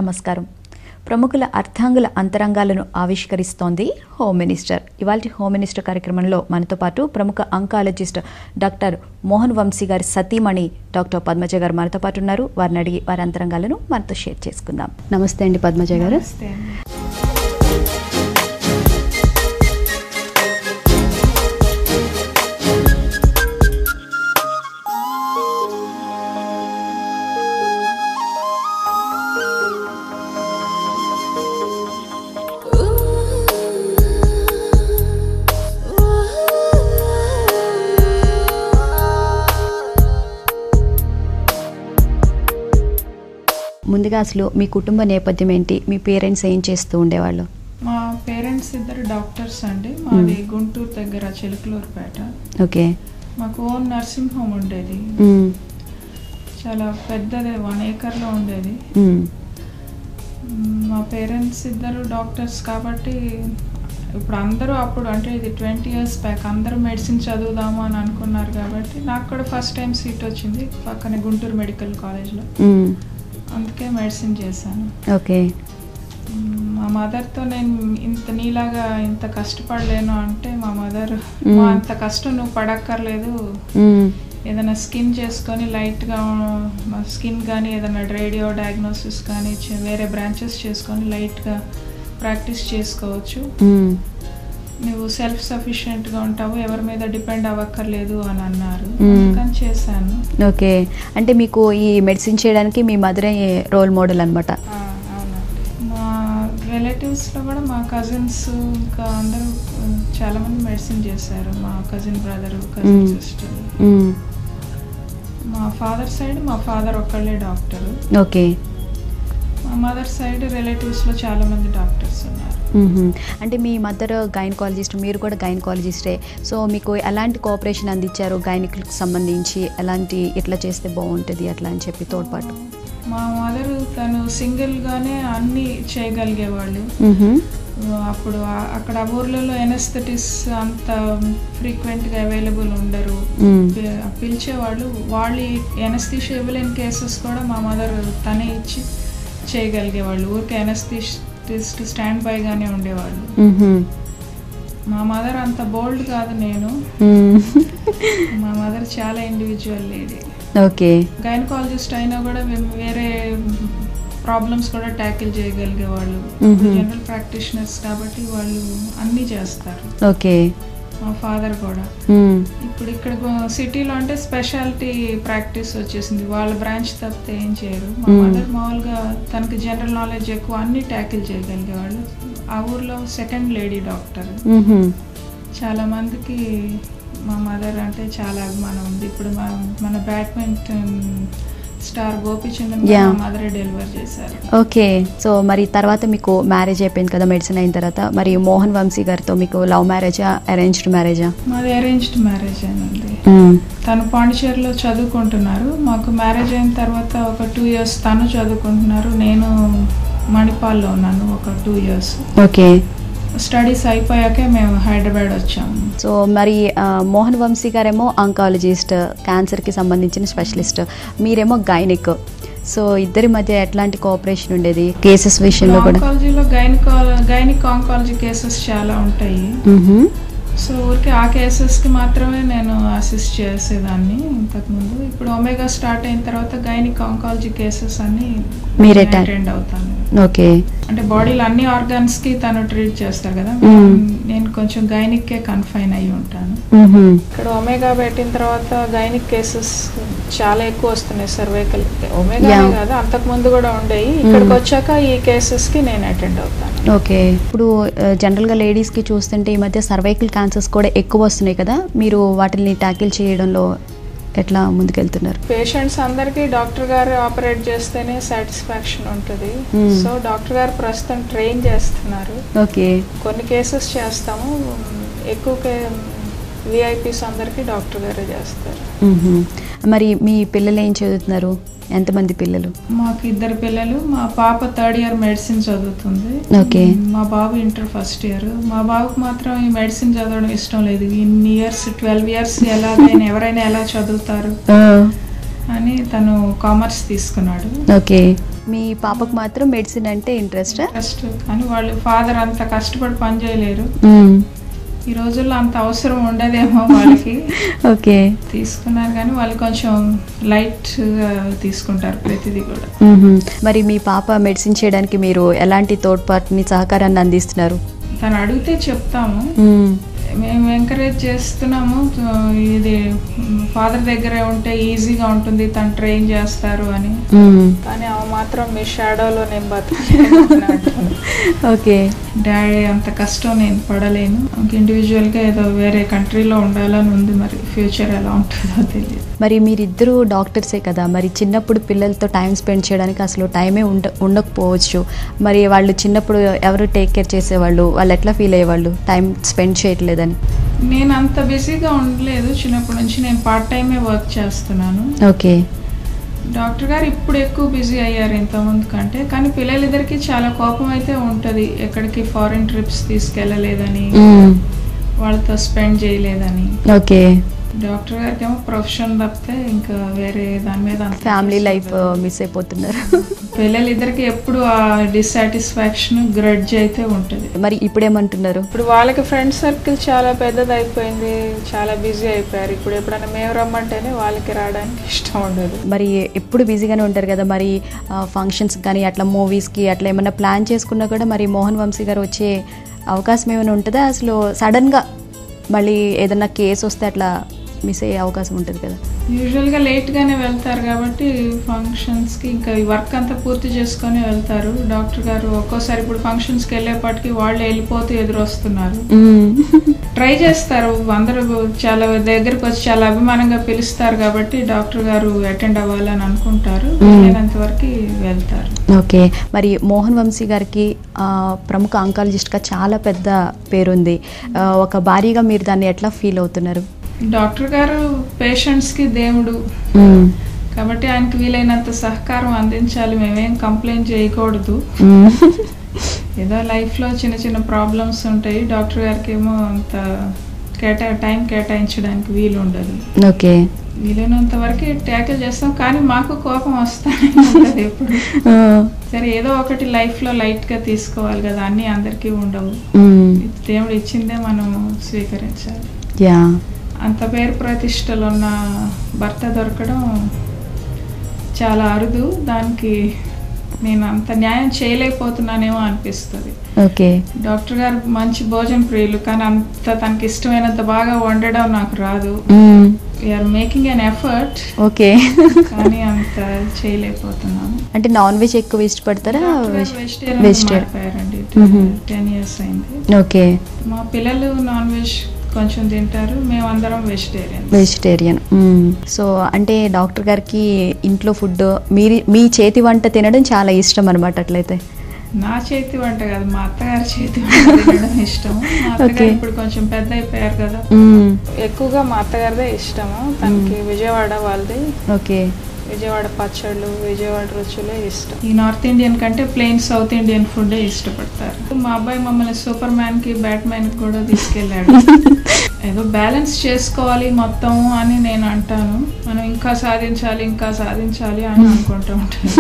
నమస్కారం. ప్రముఖుల అర్థాంగుల అంతరంగాలను ఆవిష్కరిస్తోంది home minister. ఇవాల్టి హోమ్ మినిస్టర్ కార్యక్రమంలో మనతో పాటు ప్రముఖ అంకాలజిస్ట్ డాక్టర్ మోహన్ వంశీ గారి సతీమణి డాక్టర్ పద్మజ గారు మనతో పాటు ఉన్నారు. వారిని అడిగి వారి అంతరంగాలను మనతో షేర్ చేసుకుందాం. నమస్తే అండి పద్మజ గారు. ముందుగా అసలు మీ కుటుంబ నేపథ్యం ఏంటి? మీ పేరెంట్స్ ఏం చేస్తూ ఉండేవాళ్ళు? మా పేరెంట్స్ ఇద్దరు డాక్టర్స్ అండి. మాది గుంటూరు దగ్గర చిలకలూరుపేట. ఓకే. మాకు ఓన్ నర్సింగ్ హోమ్ ఉండేది. చాలా పెద్దది, 1 ఏకర్లో ఉండేది. మా పేరెంట్స్ ఇద్దరు డాక్టర్స్ కాబట్టి ఇప్పుడు అందరూ అప్పుడు అంటే ఇది 20 years బ్యాక్ అందరూ మెడిసిన్ చదువుదాము అని అనుకున్నారు కాబట్టి నాకు కూడా ఫస్ట్ టైం సీట్ వచ్చింది పక్కనే గుంటూరు మెడికల్ కాలేజ్లో. అందుకే మెడిసిన్ చేశాను. ఓకే. మా మదర్తో నేను నీలాగా ఇంత కష్టపడలేను అంటే మా మదర్ అంత కష్టం నువ్వు పడక్కర్లేదు, ఏదైనా స్కిన్ చేసుకొని లైట్గా స్కిన్ కానీ ఏదైనా రేడియో డయాగ్నోసిస్ కానీ వేరే బ్రాంచెస్ చేసుకొని లైట్గా ప్రాక్టీస్ చేసుకోవచ్చు, నువ్వు సెల్ఫ్ సఫిషియెంట్గా ఉంటావు, ఎవరి మీద డిపెండ్ అవ్వక్కర్లేదు అని అన్నారు. అందుకని చేశాను. ఓకే. అంటే మీకు ఈ మెడిసిన్ చేయడానికి మీ మదరే రోల్ మోడల్ అనమాట? అవునండి. మా రిలేటివ్స్లో కూడా మా కజిన్స్ ఇంకా అందరూ చాలామంది మెడిసిన్ చేశారు. మా కజిన్ బ్రదరు, కజిన్ సిస్టర్. మా ఫాదర్ సైడ్ మా ఫాదర్ ఒక్కళ్ళే డాక్టరు. ఓకే. మా మదర్ సైడ్ రిలేటివ్స్లో చాలామంది డాక్టర్స్ ఉన్నారు. అంటే మీ మదర్ గైనకాలజిస్ట్, మీరు కూడా గైనకాలజిస్టే. సో మీకు ఎలాంటి కోఆపరేషన్ అందించారు గైనిక్కి సంబంధించి? ఎలాంటి ఇట్లా చేస్తే బాగుంటుంది అట్లా అని చెప్పి తోడ్పాటు? మా మదర్ తను సింగిల్గానే అన్నీ చేయగలిగేవాళ్ళు. అప్పుడు అక్కడ ఊర్లలో ఎనస్థెటిస్ అంత ఫ్రీక్వెంట్గా అవైలబుల్ ఉండరు, పిలిచేవాళ్ళు. వాళ్ళు ఎనస్థీషియా ఇవ్వలేని కేసెస్ కూడా మా మదర్ తనే ఇచ్చి చేయగలిగేవాళ్ళు. ఊరికే ఎనస్థిస్ట్ స్టాండ్ బైగానే ఉండేవాళ్ళు. మా మదర్ అంత బోల్డ్ కాదు నేను. మా మదర్ చాలా ఇండివిజువల్ లేడీ. ఓకే. గైనకాలజిస్ట్ అయినా కూడా వేరే ప్రాబ్లమ్స్ కూడా ట్యాకిల్ చేయగలిగేవాళ్ళు. జనరల్ ప్రాక్టీషనర్స్ కాబట్టి వాళ్ళు అన్నీ చేస్తారు. ఓకే. మా ఫాదర్ కూడా. ఇప్పుడు ఇక్కడ సిటీలో అంటే స్పెషాలిటీ ప్రాక్టీస్ వచ్చేసింది, వాళ్ళ బ్రాంచ్ తప్పితే ఏం చేయరు. మా మదర్ మామూలుగా తనకి జనరల్ నాలెడ్జ్ ఎక్కువ, అన్ని ట్యాకిల్ చేయగలిగేవాళ్ళు. ఆ ఊర్లో సెకండ్ లేడీ డాక్టర్. చాలా మందికి మా మదర్ అంటే చాలా అభిమానం ఉంది. ఇప్పుడు మన బ్యాడ్మింటన్ స్టార్ గోపిచందన్ మదరే డెలివర్ చేశారు. ఓకే. సో మరి తర్వాత మీకు మ్యారేజ్ అయిపోయింది కదా, మెడిసిన్ అయిన తర్వాత. మరి మోహన్ వంశీ గారితో మీకు లవ్ మ్యారేజా, అరేంజ్డ్ మ్యారేజా? మాది అరేంజ్డ్ మ్యారేజ్ అయింది. తను పాండిచేరిలో చదువుకుంటున్నారు. మాకు మ్యారేజ్ అయిన తర్వాత ఒక 2 years తను చదువుకుంటున్నారు, నేను మణిపాల్లో ఉన్నాను ఒక 2 years. ఓకే. స్టడీస్ అయిపోయాకే మేము హైదరాబాద్ వచ్చాము. సో మరి మోహన్ వంశీ గారేమో ఆంకాలజిస్ట్, క్యాన్సర్కి సంబంధించిన స్పెషలిస్ట్, మీరేమో గైనిక్. సో ఇద్దరి మధ్య ఎట్లాంటి కోఆపరేషన్ ఉండేది కేసెస్ విషయంలో కూడా? ఆంకాలజీలో గైనిక్ ఆంకాలజీ కేసెస్ చాలా ఉంటాయి. సో ఊరికి ఆ కేసెస్కి మాత్రమే నేను అసిస్ట్ చేసేదాన్ని ఇంతకుముందు. ఇప్పుడు ఒమేగా స్టార్ట్ అయిన తర్వాత గైనిక్ ఆంకాలజీ కేసెస్ అన్ని మీరే అటెండ్ అవుతాను. ఓకే. అంటే బాడీలో అన్ని ఆర్గాన్స్కి తను ట్రీట్ చేస్తారు కదా, నేను కొంచెం గైనిక్కే కన్ఫైన్ అయ్యి ఉంటాను. ఇక్కడ ఒమేగా పెట్టిన తర్వాత గైనిక్ కేసెస్ చాలా ఎక్కువ వస్తున్నాయి. సర్వైకల్ ఒమేగా కాదు, అంతకుముందు కూడా ఉండేవి. ఇక్కడికి వచ్చాక ఈ కేసెస్కి నేను అటెండ్ అవుతాను. ఓకే. ఇప్పుడు జనరల్గా లేడీస్కి చూస్తుంటే ఈ మధ్య సర్వైకల్ క్యాన్సర్స్ కూడా ఎక్కువ వస్తున్నాయి కదా, మీరు వాటిని ట్యాకిల్ చేయడంలో ఎట్లా ముందుకెళ్తున్నారు? పేషెంట్స్ అందరికీ డాక్టర్ గారు ఆపరేట్ చేస్తేనే సాటిస్ఫాక్షన్ ఉంటుంది. సో డాక్టర్ గారు ప్రస్తుతం ట్రైన్ చేస్తున్నారు. ఓకే. కొన్ని కేసెస్ చేస్తాము, ఎక్కువ విఐపీస్ అందరికీ డాక్టర్ గారే చేస్తారు. మరి మీ పిల్లలు ఏం చదువుతున్నారు? ఎంతమంది పిల్లలు? మాకు 2 పిల్లలు. మా పాప 3rd year మెడిసిన్ చదువుతుంది. ఓకే. మా బాబు ఇంటర్ ఫస్ట్ ఇయర్. మా బాబుకి మాత్రం ఈ మెడిసిన్ చదవడం ఇష్టం లేదు. ఇన్ని ఇయర్స్ 12 years ఎవరైనా ఎలా చదువుతారు అని తను కామర్స్ తీసుకున్నాడు. ఓకే. మీ పాపకు మాత్రం మెడిసిన్ అంటే ఇంట్రెస్ట్. కానీ వాళ్ళు ఫాదర్ అంత కష్టపడి పని చేయలేరు. ఈ రోజుల్లో అంత అవసరం ఉండదేమో వాళ్ళకి. ఓకే, తీసుకున్నారు కానీ వాళ్ళు కొంచెం లైట్ తీసుకుంటారు ప్రతిదీ కూడా. మరి మీ పాప మెడిసిన్ చేయడానికి మీరు ఎలాంటి తోడ్పాటుని సహకారాన్ని అందిస్తున్నారు? తను అడిగితే చెప్తాము, మేము ఎంకరేజ్ చేస్తున్నాము. ఇది ఫాదర్ దగ్గరే ఉంటే ఈజీగా ఉంటుంది, తను ట్రైన్ చేస్తారు అని. కానీ అవి మాత్రం మీ షాడోలో నేను బతుకుతాను. ఓకే, డాడీ అంత కష్టం నేను పడలేను, ఇండివిజువల్గా ఏదో వేరే కంట్రీలో ఉండాలని ఉంది. మరి ఫ్యూచర్ ఎలా ఉంటుందో తెలియదు. మరి మీరిద్దరూ డాక్టర్సే కదా, మరి చిన్నప్పుడు పిల్లలతో టైం స్పెండ్ చేయడానికి అసలు టైమే ఉండకపోవచ్చు. మరి వాళ్ళు చిన్నప్పుడు ఎవరు టేక్ కేర్ చేసేవాళ్ళు, వాళ్ళు ఎట్లా ఫీల్ అయ్యేవాళ్ళు టైం స్పెండ్ చేయట్లేదని? నేను అంత బిజీగా ఉండలేదు చిన్నప్పటి నుంచి, నేను పార్ట్ టైమే వర్క్ చేస్తున్నాను. ఓకే, డాక్టర్ గారు ఇప్పుడు ఎక్కువ బిజీ అయ్యారు ఇంతకుముందు కంటే. కానీ పిల్లలిద్దరికి చాలా కోపం అయితే ఉంటుంది, ఎక్కడికి ఫారిన్ ట్రిప్స్ తీసుకెళ్ళలేదని, వాళ్ళతో స్పెండ్ చేయలేదని. ఓకే, డాక్టర్ గారికి ఏమో ప్రొఫెషన్ తప్పితే ఇంకా వేరే దాని మీద ఫ్యామిలీ లైఫ్ మిస్ అయిపోతున్నారు. పిల్లలిద్దరికి ఎప్పుడు ఆ డిస్సాటిస్ఫాక్షన్, గ్రడ్జ్ అయితే ఉంటుంది. మరి ఇప్పుడు ఏమంటున్నారు? ఇప్పుడు వాళ్ళకి ఫ్రెండ్ సర్కిల్ చాలా పెద్దది అయిపోయింది, చాలా బిజీ అయిపోయారు. ఇప్పుడు ఎప్పుడైనా మేము రమ్మంటేనే వాళ్ళకి రావడానికి ఇష్టం ఉండదు. మరి ఎప్పుడు బిజీగానే ఉంటారు కదా, మరి ఫంక్షన్స్ కానీ అట్లా మూవీస్కి అట్లా ఏమైనా ప్లాన్ చేసుకున్నా కూడా మరి మోహన్ వంశీ గారు వచ్చే అవకాశం ఏమైనా ఉంటుందా? అసలు సడన్గా మళ్ళీ ఏదన్నా కేసు వస్తే అట్లా మిస్ అయ్యే అవకాశం ఉంటుంది కదా. యూజువల్గా లేట్గానే వెళ్తారు కాబట్టి ఫంక్షన్స్కి ఇంకా ఈ వర్క్ అంతా పూర్తి చేసుకొని వెళ్తారు. డాక్టర్ గారు ఒక్కోసారి ఇప్పుడు ఫంక్షన్స్కి వెళ్ళేపటికి వాళ్ళు వెళ్ళిపోతూ ఎదురొస్తున్నారు. ట్రై చేస్తారు, అందరూ చాలా దగ్గరకు వచ్చి చాలా అభిమానంగా పిలుస్తారు కాబట్టి డాక్టర్ గారు అటెండ్ అవ్వాలని అనుకుంటారు, వెళ్ళినంత వరకు వెళ్తారు. ఓకే, మరి మోహన్ వంశీ గారికి ప్రముఖ ఆంకాలజిస్ట్గా చాలా పెద్ద పేరుంది. ఒక భారీగా మీరు దాన్ని ఎట్లా ఫీల్ అవుతున్నారు? డాక్టర్ గారు పేషెంట్స్కి దేవుడు కాబట్టి ఆయనకి వీలైనంత సహకారం అందించాలి. మేమేం కంప్లైంట్ చేయకూడదు. ఏదో లైఫ్లో చిన్న చిన్న ప్రాబ్లమ్స్ ఉంటాయి, డాక్టర్ గారికి ఏమో అంత టైం కేటాయించడానికి వీలు ఉండదు. ఓకే, వీలైనంత వరకు ట్యాకిల్ చేస్తాం. కానీ మాకు కోపం వస్తానే ఉంటుంది ఎప్పుడు. సరే, ఏదో ఒకటి లైఫ్లో లైట్గా తీసుకోవాలి కదా, అన్నీ అందరికీ ఉండవు. దేవుడు ఇచ్చిందే మనం స్వీకరించాలి. అంత పేరు ప్రతిష్టలు ఉన్న భర్త దొరకడం చాలా అరుదు. దానికి నేను అంత న్యాయం చేయలేకపోతున్నానేమో అనిపిస్తుంది. ఓకే, డాక్టర్ గారు మంచి భోజన ప్రియులు, కానీ అంత తనకి ఇష్టమైనంత బాగా వండడం నాకు రాదు. We are making an effort. Okay, కానీ అంత చేయలేకపోతున్నాను. అంటే నాన్ వెజ్ ఎక్కువ ఇష్టపడతారా? వెజిటేరియన్ 10 years అయింది. ఓకే, మా పిల్లలు నాన్ వెజ్ కొంచెం తింటారు, మేమందరం వెజిటేరియన్. సో అంటే డాక్టర్ గారికి ఇంట్లో ఫుడ్ మీ చేతి వంట తినడం చాలా ఇష్టం అనమాట. అట్లయితే నా చేతి వంట కాదు, మా అత్తగారి చేతి వంట తినడం ఇష్టం. మా అత్తగారు ఇప్పుడు కొంచెం పెద్ద అయిపోయారు కదా, ఎక్కువగా మా అత్తగారిదే ఇష్టము. తనకి విజయవాడ వాళ్ళది. ఓకే, విజయవాడ పచ్చళ్ళు, విజయవాడ రుచులే ఇష్టం. ఈ నార్త్ ఇండియన్ కంటే ప్లెయిన్ సౌత్ ఇండియన్ ఫుడ్ ఇష్టపడతారు. మా అబ్బాయి మమ్మల్ని సూపర్ మ్యాన్ కి, బ్యాట్ మ్యాన్ కి కూడా తీసుకెళ్ళాడు. ఏదో బ్యాలెన్స్ చేసుకోవాలి మొత్తం అని నేను అంటాను. మనం ఇంకా సాధించాలి అని అనుకుంటూ ఉంటాను.